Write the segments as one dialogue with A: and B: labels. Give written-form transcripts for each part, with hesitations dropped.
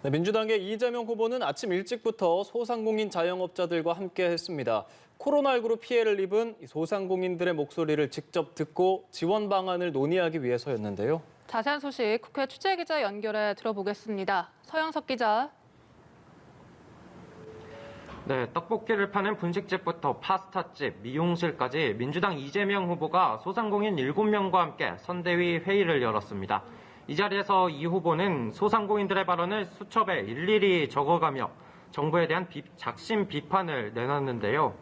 A: 네, 민주당의 이재명 후보는 아침 일찍부터 소상공인 자영업자들과 함께 했습니다. 코로나19로 피해를 입은 소상공인들의 목소리를 직접 듣고 지원 방안을 논의하기 위해서였는데요.
B: 자세한 소식 국회 취재기자 연결해 들어보겠습니다. 서영석 기자.
C: 네, 떡볶이를 파는 분식집부터 파스타집, 미용실까지 민주당 이재명 후보가 소상공인 7명과 함께 선대위 회의를 열었습니다. 이 자리에서 이 후보는 소상공인들의 발언을 수첩에 일일이 적어가며 정부에 대한 작심 비판을 내놨는데요.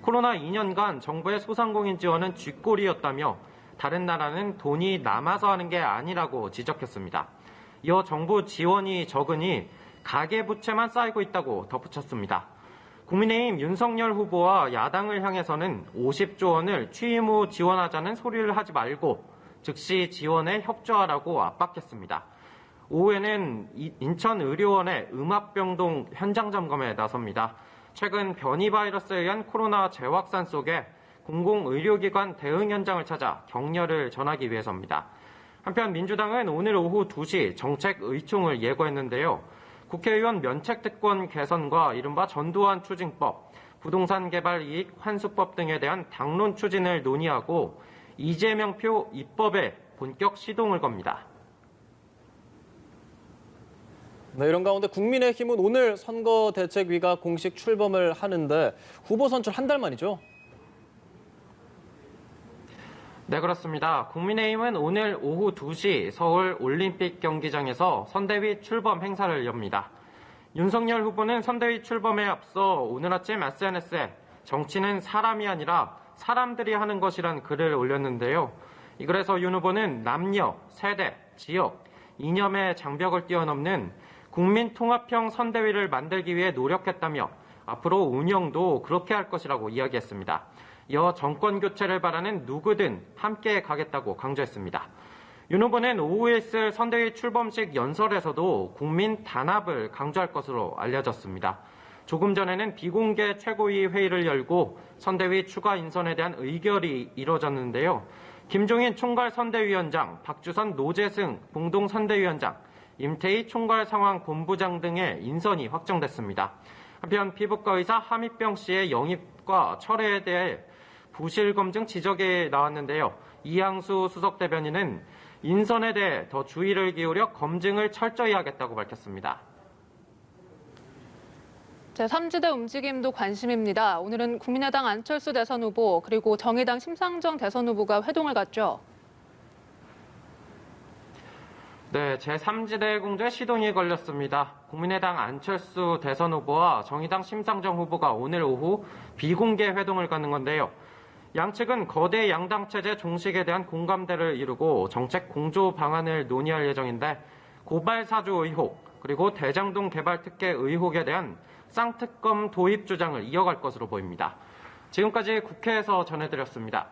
C: 코로나 2년간 정부의 소상공인 지원은 쥐꼬리였다며 다른 나라는 돈이 남아서 하는 게 아니라고 지적했습니다. 이어 정부 지원이 적으니 가계부채만 쌓이고 있다고 덧붙였습니다. 국민의힘 윤석열 후보와 야당을 향해서는 50조 원을 취임 후 지원하자는 소리를 하지 말고 즉시 지원에 협조하라고 압박했습니다. 오후에는 인천의료원의 음압병동 현장 점검에 나섭니다. 최근 변이 바이러스에 의한 코로나 재확산 속에 공공의료기관 대응 현장을 찾아 격려를 전하기 위해서입니다. 한편 민주당은 오늘 오후 2시 정책의총을 예고했는데요. 국회의원 면책특권 개선과 이른바 전두환 추징법, 부동산 개발 이익 환수법 등에 대한 당론 추진을 논의하고 이재명표 입법에 본격 시동을 겁니다.
A: 네, 이런 가운데 국민의힘은 오늘 선거대책위가 공식 출범을 하는데 후보 선출 한 달 만이죠?
C: 네, 그렇습니다. 국민의힘은 오늘 오후 2시 서울 올림픽 경기장에서 선대위 출범 행사를 엽니다. 윤석열 후보는 선대위 출범에 앞서 오늘 아침 SNS에 정치는 사람이 아니라 사람들이 하는 것이란 글을 올렸는데요. 이 글에서 윤 후보는 남녀, 세대, 지역, 이념의 장벽을 뛰어넘는 국민통합형 선대위를 만들기 위해 노력했다며 앞으로 운영도 그렇게 할 것이라고 이야기했습니다. 이어 정권 교체를 바라는 누구든 함께 가겠다고 강조했습니다. 윤 후보는 오후에 있을 선대위 출범식 연설에서도 국민 단합을 강조할 것으로 알려졌습니다. 조금 전에는 비공개 최고위 회의를 열고 선대위 추가 인선에 대한 의결이 이뤄졌는데요. 김종인 총괄선대위원장, 박주선 노재승 공동선대위원장, 임태희 총괄상황본부장 등의 인선이 확정됐습니다. 한편 피부과 의사 하미병 씨의 영입과 철회에 대해 부실 검증 지적이 나왔는데요. 이항수 수석대변인은 인선에 대해 더 주의를 기울여 검증을 철저히 하겠다고 밝혔습니다.
B: 제3지대 움직임도 관심입니다. 오늘은 국민의당 안철수 대선 후보 그리고 정의당 심상정 대선 후보가 회동을 갖죠.
C: 네, 제3지대 공조에 시동이 걸렸습니다. 국민의당 안철수 대선 후보와 정의당 심상정 후보가 오늘 오후 비공개 회동을 갖는 건데요. 양측은 거대 양당 체제 종식에 대한 공감대를 이루고 정책 공조 방안을 논의할 예정인데 고발 사주 의혹 그리고 대장동 개발 특혜 의혹에 대한 쌍특검 도입 주장을 이어갈 것으로 보입니다. 지금까지 국회에서 전해드렸습니다.